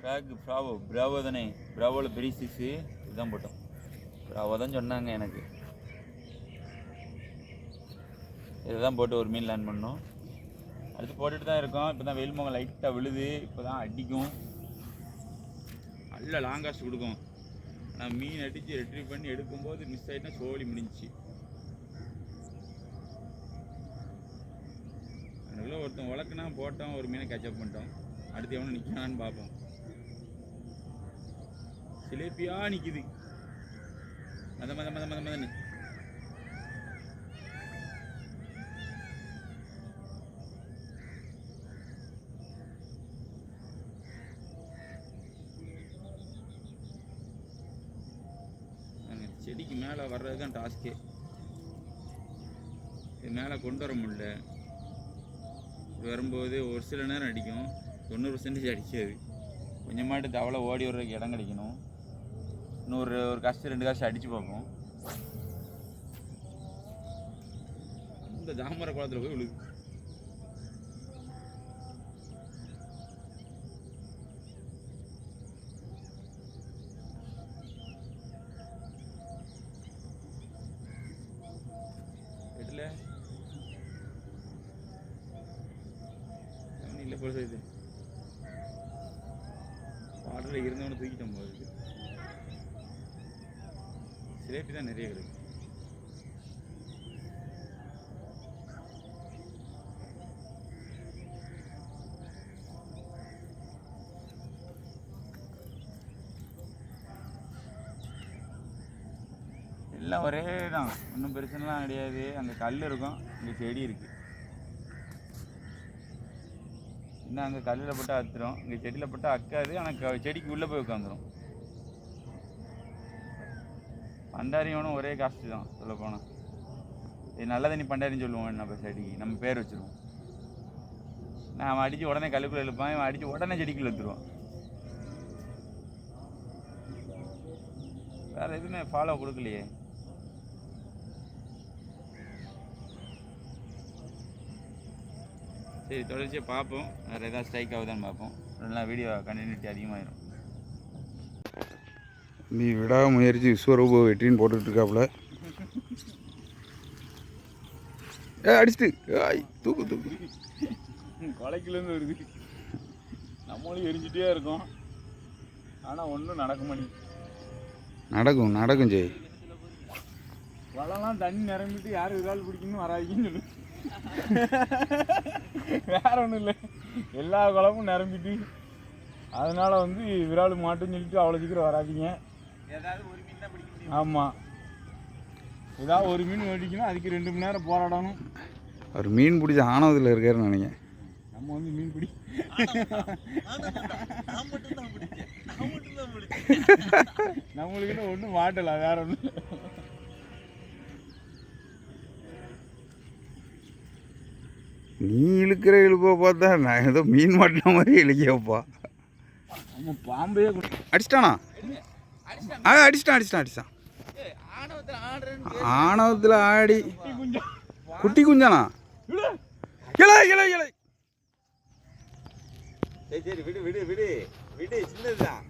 Back Bravo தானே, ப்ராவோவில் பெரிய size இதுதான் போட்டோம். ப்ராவோ தான் சொன்னாங்க எனக்கு. இதுதான் போட்டு ஒரு மீன் லேண்ட் பண்ணோம். அடுத்து போட்டுட்டு தான் இருக்கோம். இப்போ தான் வெயில் முகம் லைட்டாக விழுது, இப்போ தான் அடிக்கும், நல்ல லாங்காஸ்ட் கொடுக்கும். நான் மீன் அடித்து ரெட்ரீவ் பண்ணி எடுக்கும்போது மிஸ் ஆகிட்டுனா சோழி முடிஞ்சிச்சு. அதுக்குள்ளே ஒருத்தன் உலக்குனா போட்டோம், ஒரு மீனை கேட்சப் பண்ணிட்டோம். அடுத்து எவனும் நிற்கிறான்னு பார்ப்போம். சிலேப்பியாக நிற்கிது மதன்னு. செடிக்கு மேலே வர்றது தான் டாஸ்கே. இது மேலே கொண்டு வர முடியல. வரும்போது ஒரு சில நேரம் அடிக்கும், 90% அடிக்காது. கொஞ்சமாட்டு தவளை ஓடி வர்றதுக்கு இடம் கிடைக்கணும். இன்னொரு காசு 2 காசு அடித்து பார்ப்போம். இந்த தாமரை குளத்தில் போய் விழுது. இல்லை போல இது பாடலில் இருந்தவனை தூக்கிட்டோம் போது. சிலேபி தான் நிறைய கிடைக்கும். எல்லாம் ஒரே தான், ஒன்றும் பிரச்சனைலாம் கிடையாது. அங்கே கல் இருக்கும், இங்கே செடி இருக்குது. இன்னும் அங்கே கல்லில் போட்டால் அத்துரும், இங்கே செடியில் போட்டால் அக்காது. ஆனால் செடிக்கு உள்ளே போய் உட்காந்துரும். பண்டாரியோனும் ஒரே காஸ்ட்டு தான் சொல்ல போனால். இது நல்ல தண்ணி பண்டாரின்னு சொல்லுவோம். நம்ம செடிக்கு நம்ம பேர் வச்சுருவோம். நான் அவன் அடித்து உடனே கல்லுக்குள்ளே இழுப்பான், இவன் அடித்து உடனே செடிக்குள்ளே எடுத்துருவான். வேறு எதுவுமே ஃபாலோ கொடுக்கலையே. சரி, தொடர்ச்சியாக பார்ப்போம். வேறு எதாவது ஸ்ட்ரைக் ஆகுதான்னு பார்ப்போம். இல்லைனா வீடியோ கண்டினியூட்டி அதிகமாகிடும். நீ விடாமுயற்சி விஸ்வரூப வெற்றின்னு போட்டுட்ருக்காப்புல. அடிச்சுட்டு தூக்கு கொலைக்குலேருந்து வருது. நம்மளும் எரிஞ்சிட்டே இருக்கோம், ஆனால் ஒன்றும் நடக்க மாட்டேங்குது. நடக்கும் ஜெய். வளம்லாம் தண்ணி நிரம்பிட்டு யாரும் விரால் பிடிக்கணும்னு வராதின்னு சொல்லு. வேற ஒன்றும் இல்லை, எல்லா குளமும் நிரம்பிட்டு அதனால விரால் மாட்டுன்னு சொல்லிட்டு அவ்வளோ சீக்கிரம் வராதிங்க. ஏதாவது ஒரு மீன் தான் பிடிக்க முடியும். ஆமாம், ஏதாவது ஒரு மீன் பிடிக்கணும், அதுக்கு 2 மணி நேரம் போராடணும். அவர் மீன் பிடிச்ச ஆணவத்தில் இருக்காருன்னு நினைக்கிறேன். நம்ம மீன் பிடி நம்மளுக்குன்னு ஒன்றும் மாட்டல, வேற ஒன்றும். நீ இழுக்கிற இழுப்பை பார்த்தா நான் ஏதோ மீன் மாட்டின மாதிரி இழுக்கியப்பா. நம்ம பாம்பே அடிச்சிட்டானா? அடிச்சிட்டான். ஆணவத்தில் ஆடி குட்டி குஞ்சானா? இலை. சரி, விடு சின்னதுதான்.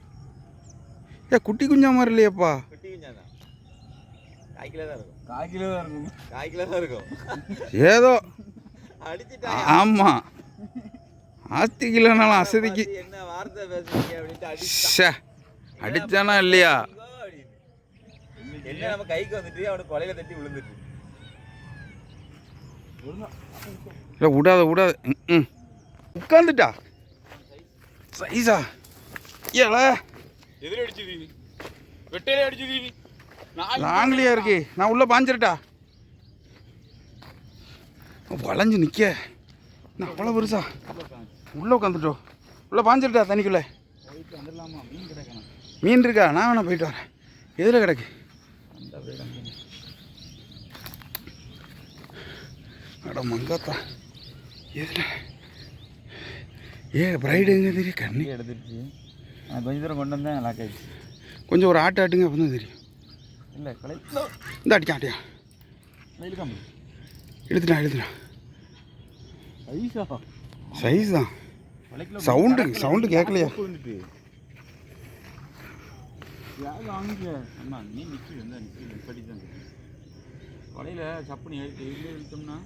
குட்டி குஞ்சா மாதிரி இல்லையாப்பா? குட்டி குஞ்சா தான். 1 கிலோ தான் இருக்கும். ஏதோ அடிச்சுட்டா. ஆமா, 10 கிலோனாலும் அசதிக்கு. என்ன வார்த்தை பேசுறீங்க அப்படின்ட்டு அடிச்சானா இல்லையா? என்ன நம்ம கைக்கு வந்துட்டு அவனுக்கு கொலையில தட்டி விழுந்துட்டு. இல்லை விடாத உட்காந்துட்டா. சைஸா ஏல எதிர அடிச்சுது, வெட்டையில அடிச்சுது, லாங்கிலியா இருக்கு. நான் உள்ள பாஞ்சிருட்டா, வளைஞ்சு நிற்க. நான் அவ்வளோ பெருசா உள்ளே உட்காந்துட்டோம். உள்ளே பாஞ்சிருட்டா தண்ணிக்குள்ளே. மீன் இருக்கா? நான் வேணா போயிட்டு வரேன். எதில் கிடக்கு? அட மங்காத்தா, எதில்? பிரைடு எங்கே தெரியும்? கண்ணி எடுத்துருச்சு. நான் கொஞ்சம் தூரம் கொண்டு வந்தேன், லாக் ஆகிடுச்சு. கொஞ்சம் ஒரு ஆட்டுங்க அப்போ தான் தெரியும். இல்லை கொலை இந்த அடிக்கான் எடுத்துட்டான். சைஸ் தான். சவுண்டு கேட்கலையா? வாங்கிக்க. அம்மா நீ நிற்கி வந்து நிற்கி நிப்பட்டி தான் வலையில் சப்புனி எடுத்து இங்கே இழுத்தோம்னா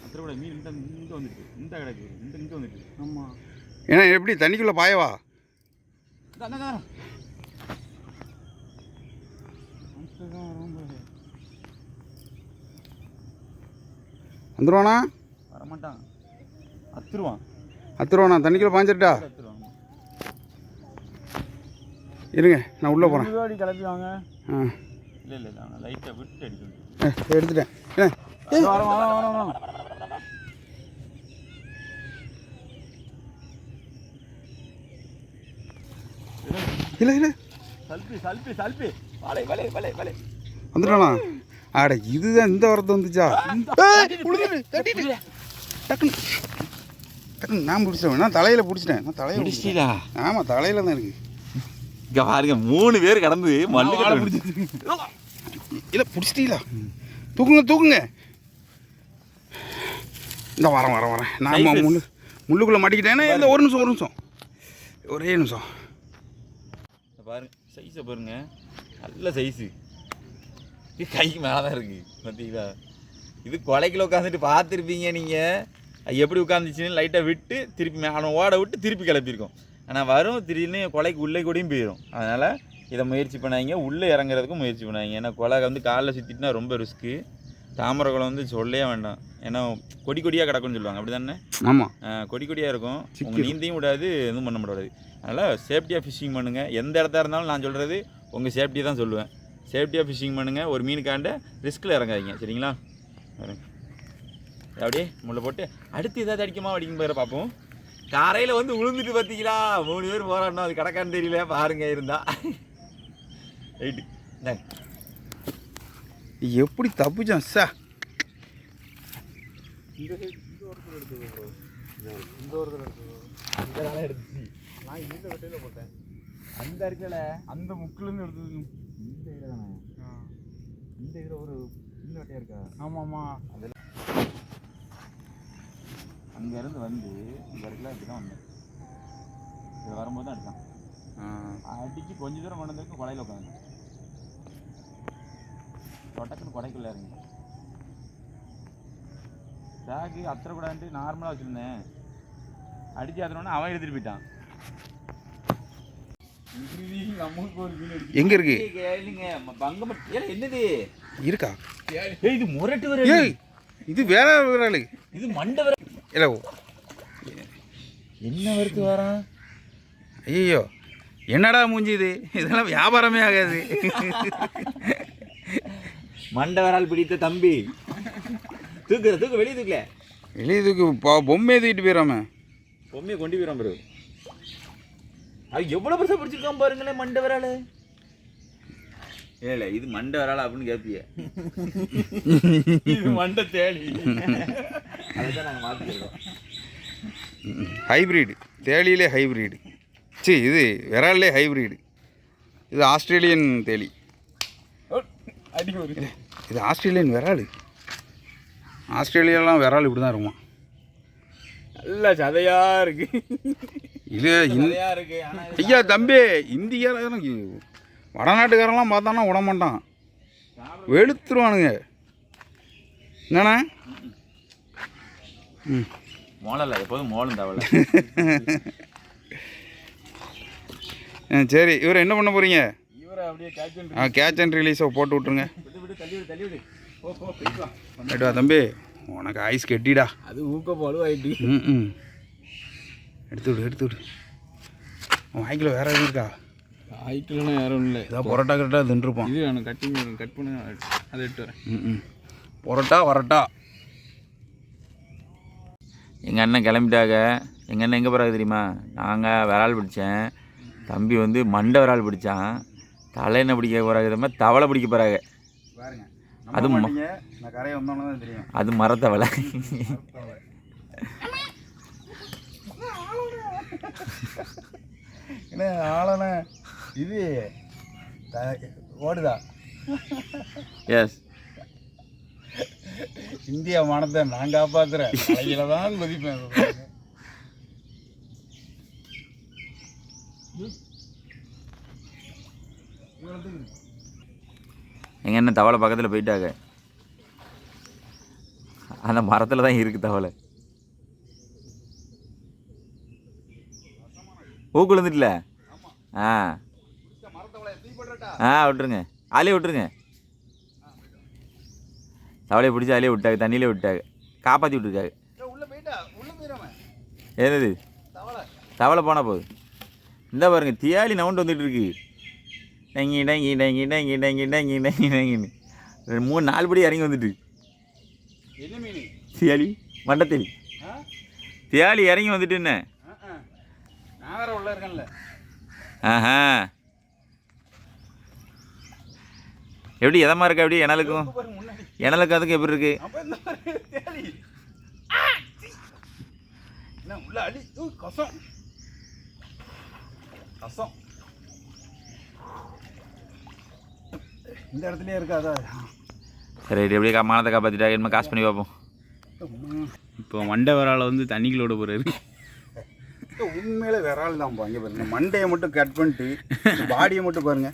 அத்தனை கூட மீன் இங்கே வந்துட்டு இந்த கிடக்கு இங்கே வந்துட்டு. ஆமாம். ஏன்னா எப்படி தண்ணிக்குள்ளே பாயவா? வந்துடுவானா? வரமாட்டான். அத்துருவான். அத்துருவானா? தண்ணிக்குள்ளே பாஞ்சிட்டா? அத்துருவான். இருங்க நான் உள்ளே போகிறேன். கிளப்பி வாங்க. ஆ இல்லை நான் லைட்டாக விட்டு அடிக்கணும். எடுத்துட்டேன். வரோம். இல்லை சல்பி வலை வந்துட்டானா? ஆட இதுதான் இந்த வரத்து வந்துச்சா? டக்குன்னு நான் பிடிச்சிட்டேன். நான் தலையில் பிடிச்சிட்டேன். நான் தலையில் பிடிச்சிட்டீங்களா? ஆமாம் தலையில் தான் இருக்குது. இங்கே பாருங்க 3 பேர் கடந்து மண்ணு பிடிச்சி. இல்லை பிடிச்சிட்டீங்களா? தூக்குங்க. இந்த வரேன். நான் முள்ளுக்குள்ளே மாட்டிக்கிட்டேன்னா இந்த ஒரு நிமிஷம் ஒரே நிமிஷம். பாருங்க சைஸை பாருங்க, நல்ல சைஸு. இது கைக்கு மேலே தான் இருக்குது பார்த்தீங்களா? இது கொலைக்கில் உட்காந்துட்டு பார்த்துருப்பீங்க நீங்கள். அது எப்படி உட்காந்துச்சுன்னு லைட்டாக விட்டு திருப்பி மேலே ஓட விட்டு திருப்பி கிளப்பியிருக்கோம். ஆனால் வரும் திடீர்னு கொலைக்கு உள்ளே கூடயும் போயிடும். அதனால் இதை முயற்சி பண்ணாங்க, உள்ளே இறங்குறதுக்கும் முயற்சி பண்ணாங்க. ஏன்னா கொலை வந்து காலில் சுற்றிட்டுனா ரொம்ப ரிஸ்க்கு. தாமரை குளம் வந்து சொல்லவே வேண்டாம். ஏன்னா கொடியாக கிடக்குன்னு சொல்லுவாங்க, அப்படி தானே? ஆமாம், கொடியாக இருக்கும். உங்கள் நீந்தையும் விடாது, எதுவும் பண்ண முடியாது. அதனால் சேஃப்டியாக ஃபிஷ்ஷிங் பண்ணுங்கள். எந்த இடத்த இருந்தாலும் நான் சொல்கிறது உங்கள் சேஃப்டி தான் சொல்லுவேன். சேஃப்டியாக ஃபிஷ்ஷிங் பண்ணுங்கள். ஒரு மீனுக்காண்ட ரிஸ்கில் இறங்காதீங்க, சரிங்களா? அப்படியே முள்ளை போட்டு அடுத்து ஏதாவது அடிக்குமா அடிக்கும் பேரை பார்ப்போம். கரையில் வந்து விழுந்துட்டு பார்த்தீங்களா? 3 பேர் போராடணும். அது கிடக்கான்னு தெரியல, பாருங்க இருந்தா. ரைட்டு எப்படி தப்புச்சான் சார்? எடுத்துச்சு. நான் இந்த வெட்டையில் போட்டேன். அந்த இருக்கல அந்த முக்கிலேருந்து எடுத்தது. இந்த இதில் தானே? இந்த இதில் ஒரு சின்ன வெட்டையாக இருக்கா? ஆமாம்மா. அதில் அங்கேருந்து வந்து இந்த இடத்துல இப்படி தான் வந்தேன். இதில் வரும்போது தான் அடித்தான். அடிச்சு கொஞ்சம் தூரம் கொண்டு வந்திருக்கு. கொலையில் உட்காந்து கொட்டக்குன்னு கொடைக்குள்ளே இறங்கி பேக்கு அத்தனை கூடாதுன்ட்டு நார்மலாக வச்சுருந்தேன். அடித்து அத்தனோடனே அவன் எடுத்துகிட்டு போயிட்டான். நமக்கு ஒரு மீன் அடிச்சு எங்கே இருக்கு? கேளுங்க பங்கம் என்னது இருக்கா? இது முரட்டு வர. இது வேற ஆளு. இது மண்டை வர. இல்லை என்ன வரைக்கு வரான்? ஐயோ என்னடா மூஞ்சி இது? இதெல்லாம் வியாபாரமே ஆகாது. மண்டை வரால் பிடித்த தம்பி. தூக்கு வெளியே தூக்கல. வெளியே தூக்கு பொம்மையை தூக்கிட்டு போயிடாம. பொம்மையை கொண்டு போயிடாம பிறகு அது எவ்வளோ பெருசாக பிடிச்சிருக்கான் பாருங்களேன் மண்டை வரால். இல்லை இது மண்டை வரால் அப்படின்னு கேட்பிய. இது மண்டை தேடி. அதுதான் நாங்கள் மாற்றிக்கிறோம். Hybrid தேலியிலே hybrid. சரி இது விரால்லே ஹைப்ரிடு. இது ஆஸ்திரேலியன் தேலி. அடிக்க ஒரு இது ஆஸ்திரேலியன் விரால். ஆஸ்திரேலியாலாம் விரால் இப்படி தான் இருக்குமா? நல்ல சதையாக இருக்கு. இது சதையாக இருக்கு. ஆனால் ஐயா தம்பி, இந்தியாவில் வடநாட்டுக்காரெல்லாம் பார்த்தானா விட மாட்டான், வெளுத்துருவானுங்க. என்னண்ணா? ம் மோளலை எப்போதும் மோளும் தவளை. சரி இவர் என்ன பண்ண போகிறீங்க? இவரை அப்படியே கேட்ச் அண்ட் ரிலீஸை போட்டு விட்ருங்க. தள்ளி விடு. ரைட்டு வா தம்பி, உனக்கு ஐஸ் கெட்டிடா. அது ஊக்க பழுவாயிட்டு. ம் எடுத்து விடு. வாய்க்கில் வேறு எதுவும் இருக்கா? ஆயிட்டுலன்னா யாரும் இல்லை. ஏதாவது பரோட்டா கரெக்டாக தின்றுப்போம். இது வேணும் கட் பண்ண அதை எடுத்து வரேன். பரோட்டா வரட்டா. எங்கள் அண்ணன் கிளம்பிட்டாங்க. எங்கள் அண்ணன் எங்கே போகிறாங்க தெரியுமா? நாங்கள் விரால் பிடிச்சேன், தம்பி வந்து மண்டை விரால் பிடிச்சான். தலை என்ன பிடிக்க போகிறாங்க தெரியுமா? தவளை பிடிக்க போகிறாங்க. பாருங்க அது நான் கரையை வந்தோன்னு தான் தெரியும். அது மரத்தவளை. என்ன ஆளண்ணே இது ஓடுதா? எஸ், இந்தியா மானத்தை நான் காப்பாத்துறேன். தலையில தான் குதிப்பேன். எங்கள் என்ன தவளை பக்கத்தில் போயிட்டாங்க. அந்த மரத்தில் தான் இருக்குது தவளை. ஊக்கு விழுந்துட்டுல? ஆ விட்டுருங்க, ஆளே விட்டுருங்க. தவளையை பிடிச்சி ஆளே விட்டாங்க, தண்ணியிலே விட்டாங்க, காப்பாற்றி விட்டுருக்காங்க. ஏது தவளை போனால் போகுது. இந்த பாருங்க தியாலி நவுண்டு வந்துட்டு இருக்கு. டங்கி டங்கி டங்கி டங்கி டங்கி டங்கி டங்கி டங்கின்னு 3-4 படி இறங்கி வந்துட்டு. என்ன மீன்? தியாலி மண்டத்தேலி. தியாலி இறங்கி வந்துட்டு என்ன? நான் வேற உள்ள இருக்கேன்ல. ஆஹா எப்படி எதமா இருக்கா? எப்படி எனலுக்கும் அதுக்கு எப்படி இருக்கு? உள்ள அடி கசம் கசம் இந்த இடத்துலயே இருக்காதா? சரி எப்படியே மானத்தை காப்பாற்றிட்டா என்ன காசு பண்ணி பார்ப்போம். இப்போ மண்டை வரால வந்து தண்ணிக்குள்ளோட போகிறாரு. உண்மையிலே விரால் தான் பாங்க பாருங்க. மண்டையை மட்டும் கட் பண்ணிட்டு பாடியை மட்டும் பாருங்க.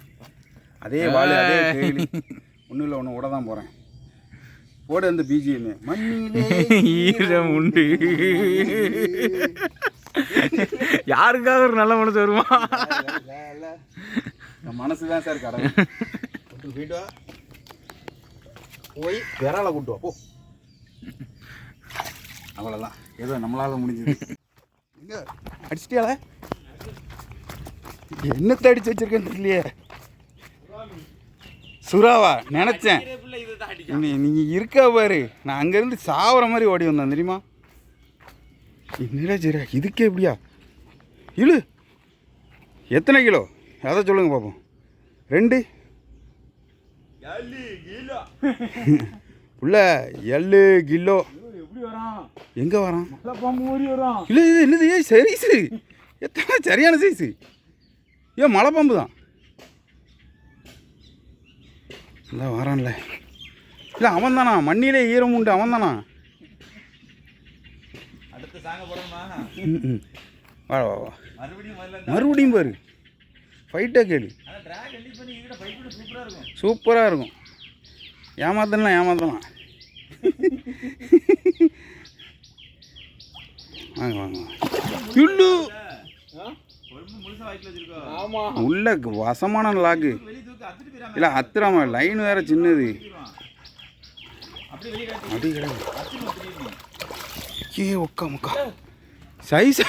அதே வால் அதே கேள்வி. ஒன்றும் இல்லை, ஒன்று விட தான் போகிறேன். போட அந்த பிஜிஎம் மண்ணிலே ஈரம் உண்டு. யாருக்காக ஒரு நல்ல மனசு வருமா? மனசு தான் சார் கடை. போயிட்டு வா, போய் விராலை கூட்டு வா போ. அவ்வளோதான், ஏதோ நம்மளால முடிஞ்சது. எங்க அடிச்சிட்டியால? என்னத்தை அடிச்சு வச்சிருக்கேன்னு தெரியலையே. சுறாவா நினச்சேன். நீங்கள் இருக்கா பாரு, நான் அங்கேருந்து சாவர மாதிரி ஓடி வந்தேன் தெரியுமா? என்னடா சரி இதுக்கே எப்படியா? இழு எத்தனை கிலோ அதை சொல்லுங்க பார்ப்போம். 2 உள்ள 7 கிலோ. எங்கே வரான்? இல்லை இது என்னது? சைஸு எத்தனை சரியான சைஸு. ஏன் மலை பாம்பு தான் இல்லை வரான்ல. இல்லை அவன் தானா? மண்ணிலே ஈரம் உண்டு அவன் தானா? வா வா வா மறுபடியும் பாரு. ஃபைட்டாக கேளு, சூப்பராக இருக்கும். ஏமாத்தலாம் ஏமாத்தலாம். வாங்க வாங்க இல்லு உள்ள வசமான லாக்கு. இல்லை அத்துறாம லைன் வேற சின்னது. அப்படி கிடையாது. ஏ ஒக்கா முக்கா சைஸ்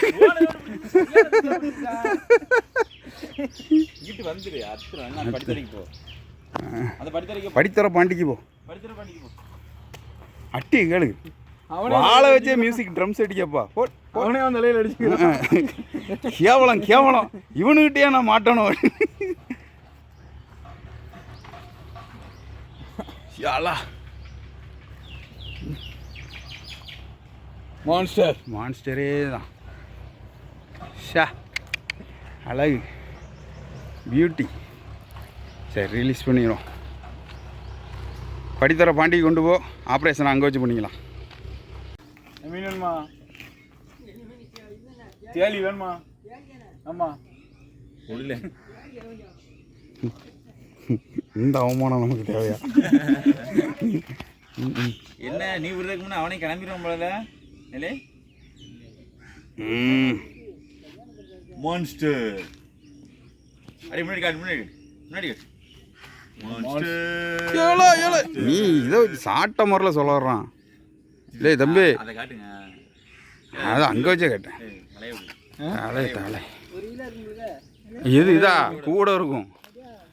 படித்தர பாண்டிக்கு போ. அட்டி கேளு, வாழை வச்சே மியூசிக் ட்ரம்ஸ் அடிக்கப்பா. அவனே அவன் தலையில் அடிச்சு. கேவலம் கேவலம், இவனுக்கிட்டே நான் மாட்டணும். மான்ஸ்டரே தான். ஷா அழகு பியூட்டி. சரி ரிலீஸ் பண்ணிடுவோம். படித்தர பாண்டிக்கு கொண்டு போ, ஆப்ரேஷன் அங்கே வச்சு பண்ணிக்கலாம். மீன் வேணுமா? தேலி வேணுமா? ஆமாம் இல்லை இந்த அவமானம் நமக்கு தேவையா? என்ன நீ விடுறதுக்கு முன்னே அவனே கிளம்பிடுவான் போல இல்லை? மான்ஸ்டர் அடி முன்னாடி காட்டு, முன்னாடி முன்னாடி காட்டு. நீ இதோ சாட்ட முறையில் சொல்ல வர்றான். இல்லை தம்பி அதை காட்டுங்க. அதான் அங்கே வச்சே கேட்டேன். தலை தலை எது இதா கூட இருக்கும்.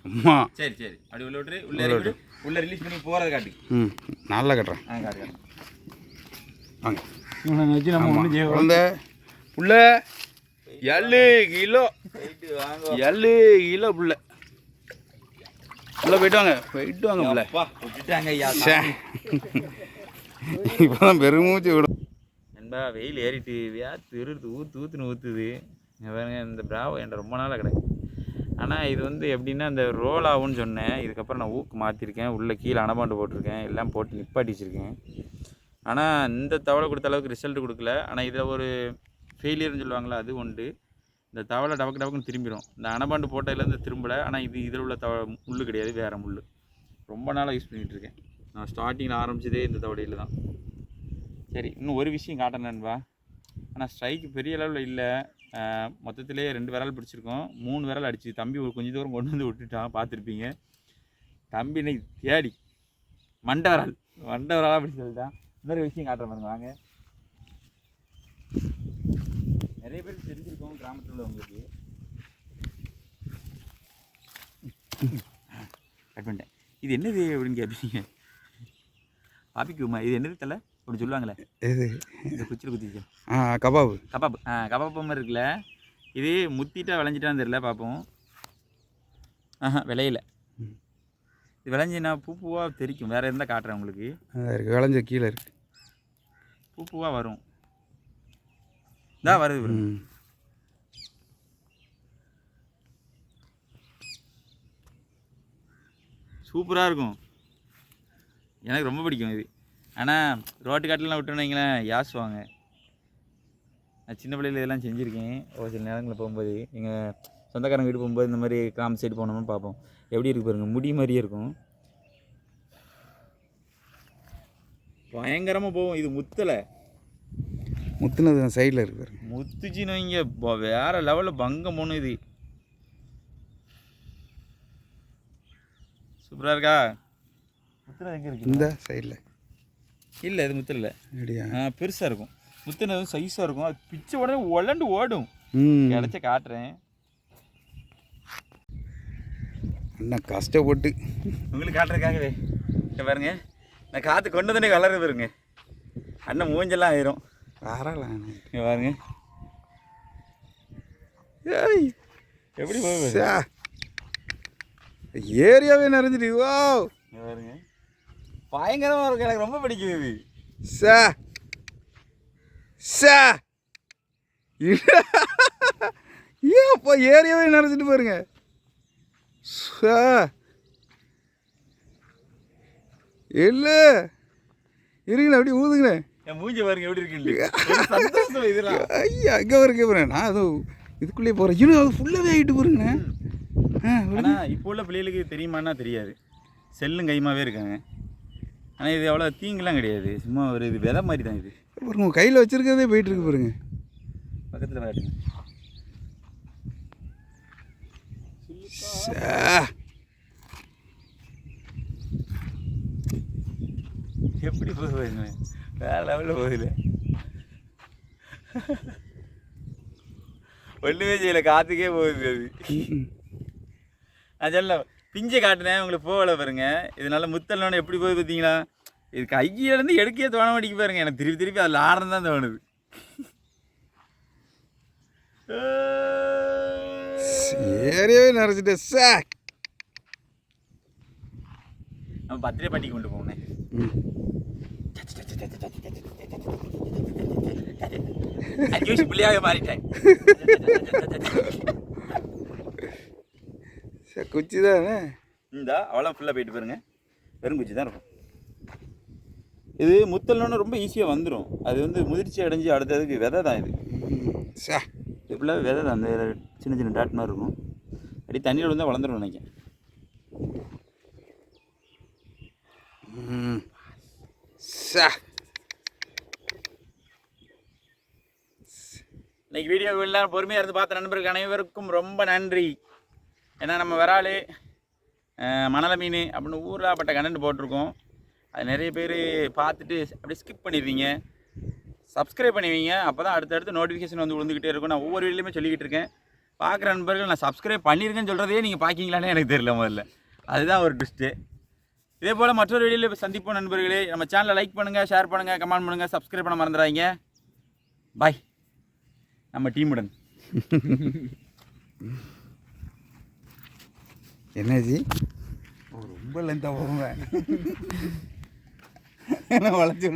அம்மா சரி சரி அப்படி உள்ள விட்டு உள்ள உள்ள ரிலீஸ் பண்ணி போகிறத காட்டு. நல்லா கட்டுறேன். காட்டு வாங்க இவனை வச்சு நம்ம ஒன்றும் செய்ய குழந்த புள்ள 7 கிலோ. 7 கிலோ புள்ள. உள்ள போயிட்டு வாங்க புள்ள. விட்டுட்டாங்க ஐயா. இப்போதான் பெருமூச்சு விடும். நண்பா வெயில் ஏறிட்டு திருடுது ஊற்றுன்னு ஊற்றுது. பாருங்க இந்த பிராவோ என்கிட்ட ரொம்ப நாளாக கிடையாது. ஆனால் இது வந்து எப்படின்னா இந்த ரோல் ஆகும்னு சொன்னேன். இதுக்கப்புறம் நான் ஊக்கு மாற்றிருக்கேன். உள்ளே கீழே அணபாண்டு போட்டிருக்கேன். எல்லாம் போட்டு நிப்பாட்டி வச்சுருக்கேன். ஆனால் இந்த தவளை கொடுத்த அளவுக்கு ரிசல்ட் கொடுக்கல. ஆனால் இதில் ஒரு ஃபெயிலியர்னு சொல்லுவாங்களா, அது உண்டு. இந்த தவளை டபக்கு டபக்குன்னு திரும்பிடும். இந்த அனபாண்டு போட்டதுலேருந்து திரும்பலை. ஆனால் இதில் உள்ள முள் கிடையாது, வேறு முள். ரொம்ப நாளாக யூஸ் பண்ணிகிட்ருக்கேன். நான் ஸ்டார்டிங்கில் ஆரம்பித்ததே இந்த தவடையில் தான். சரி, இன்னும் ஒரு விஷயம் காட்டுறேன் நண்பா. ஆனால் ஸ்ட்ரைக்கு பெரிய அளவில் இல்லை. மொத்தத்திலே 2 விரல் பிடிச்சிருக்கோம். 3 விரல் அடிச்சு தம்பி ஒரு கொஞ்சம் தூரம் கொண்டு வந்து விட்டுட்டான், பார்த்துருப்பீங்க. தம்பி இன்னைக்கு தேடி மண்டை விரலாக பிடிச்சது தான். இன்னொரு விஷயம் காட்டுறேன் பாருங்க, வாங்க. நிறைய பேருக்கு தெரிஞ்சிருக்கோம் கிராமத்தில் உள்ளவங்களுக்கு. கட் பண்ணிட்டேன். இது என்னது அப்படின்னு கேட்பீங்க. பாப்பிக்குமா இது என்னது தெரியல அப்படி சொல்லுவாங்களே. இது இந்த குச்சியில் குத்திச்சு. கபாபு. கபாப்பு மாதிரி இருக்குல்ல. இது முத்திட்டா விளைஞ்சிட்டான்னு தெரியல, பார்ப்போம். விளையில. இது விளைஞ்சின்னா பூவாக தெரிக்கும். வேறு இருந்தால் காட்டுறேன் உங்களுக்கு. இருக்குது, விளைஞ்ச கீழே இருக்குது. பூவாக வரும். இதான் வருது. சூப்பராக இருக்கும். எனக்கு ரொம்ப பிடிக்கும் இது. ஆனால் ரோட்டு காட்டிலாம் விட்டோன்னு வைங்களேன், யாசுவாங்க. நான் சின்ன பிள்ளையில் இதெல்லாம் செஞ்சுருக்கேன். ஒரு சில நேரங்களில் போகும்போது எங்கள் சொந்தக்காரங்க வீட்டு போகும்போது இந்த மாதிரி கிராம சைடு போனோம்னு பார்ப்போம். எப்படி இருக்கு பாருங்க, முடி மாதிரியே இருக்கும். பயங்கரமாக போகும். இது முத்துனது சைடில் இருக்கு பாருங்க. முத்துச்சின்னு வைங்க, வேறு லெவலில் பங்கம் போகணும். இது சூப்பராக இருக்கா? முத்துனது எங்கே இருக்கு? இந்த சைடில் இல்லை, இது முத்துல இல்லை. அப்படியா? பெருசாக இருக்கும். முத்துனதும் சைஸாக இருக்கும். அது பிச்சை உடனே உலண்டு ஓடும். கிடைச்ச காட்டுறேன். அண்ணா கஷ்டப்பட்டு உங்களுக்கு காட்டுறதுக்காகவே பாருங்க. நான் காற்று கொண்டு தானே வளருது பாருங்க. அண்ணன் மூஞ்செல்லாம் ஆயிரும். வரலாம் பாருங்க எப்படி போகுது. ஏரியாவே நிறைஞ்சிட்டு. வா பாருங்க, பயங்கரமாக இருக்கு. எனக்கு ரொம்ப பிடிக்கும் இது. ஏப்பா ஏரியாவே நிறைஞ்சிட்டு பாருங்க. இல்லை இருங்களேன், அப்படி ஊதுங்களேன். என் மூஞ்சி பாருங்க எப்படி இருக்கு. இதெல்லாம் ஐயா அங்கே வரைக்கும் போகிறேன். நான் அதுவும் இதுக்குள்ளேயே போகிறேன். இன்னும் அது ஃபுல்லாகவே ஆகிட்டு போகிறேங்கண்ணே. ஆனால் இப்போ உள்ள பிள்ளைகளுக்கு தெரியுமான்னா தெரியாது. செல்லும் கைமாவே இருக்காங்க. ஆனால் இது அவ்வளோ தீங்குலாம் கிடையாது. சும்மா ஒரு இது விதை மாதிரி தான். இது பாருங்க, உங்கள் கையில் வச்சுருக்கிறதே போயிட்டுருக்கு பாருங்க. பக்கத்தில் காட்டுங்க. எப்படி போகுது, வேறு லெவலில் போகுது. ஒன்றுமே செய்யலை, காற்றுக்கே போகுது அது. நான் சொல்ல பிஞ்சை காட்டினேன் உங்களுக்கு, போகலை பாருங்க. இது நல்லா முத்தல்னோட எப்படி போகுது பார்த்தீங்களா? இது கையிலேருந்து எடுக்கவே தோண மாட்டேங்க பாருங்க. எனக்கு திருப்பி திருப்பி அதில் ஆடுறது தான் தோணுது. ஏரியாவே நிறைச்சிட்டு சாக். நம்ம பத்திரிகை பாட்டிக்கு கொண்டு போனேன். அஞ்சு பிள்ளையாக மாறிட்டேன். குச்சி தானே இந்த அவ்வளோ ஃபுல்லாக போயிட்டு பாருங்க. வெறும் குச்சி தான் இருக்கும். இது முத்தல்னு ரொம்ப ஈஸியாக வந்துடும். அது வந்து முதிர்ச்சி அடைஞ்சு அடுத்ததுக்கு விதை தான். இது இது ஃபுல்லாக விதை தான். அந்த சின்ன சின்ன டாட் மாதிரி இருக்கும். அப்படி தண்ணியில் விழுந்தால் வளர்ந்துடும் நினைக்கிறேன். இன்னைக்கு வீடியோ எல்லாம் பொறுமையாக இருந்து பார்த்த நண்பர்களுக்கு அனைவருக்கும் ரொம்ப நன்றி. ஏன்னா நம்ம விரால், மணலை மீன் அப்படின்னு ஊராப்பட்ட கண்டென்ட் போட்டிருக்கோம். அது நிறைய பேர் பார்த்துட்டு அப்படியே ஸ்கிப் பண்ணிடுவீங்க. சப்ஸ்கிரைப் பண்ணுவீங்க. அப்போ தான் அடுத்தடுத்து நோட்டிஃபிகேஷன் வந்து விழுந்துக்கிட்டே இருக்கும். நான் ஒவ்வொரு வீடியோலையுமே சொல்லிக்கிட்டு இருக்கேன். பார்க்குற நண்பர்கள் நான் சப்ஸ்கிரைப் பண்ணியிருக்கேன்னு சொல்கிறதே நீங்கள் பார்க்கிங்களானே எனக்கு தெரியல முதல்ல. அதுதான் ஒரு ட்விஸ்ட்டு. இதே போல் மற்றொரு வீடியோவில் சந்திப்போம் நண்பர்களே. நம்ம சேனலை லைக் பண்ணுங்கள், ஷேர் பண்ணுங்கள், கமெண்ட் பண்ணுங்கள், சப்ஸ்கிரைப் பண்ண மறந்துடாதீங்க. பாய். நம்ம டீமுடன் என்னஜி ரொம்ப லென்த்தாக போவேன். வளைச்சி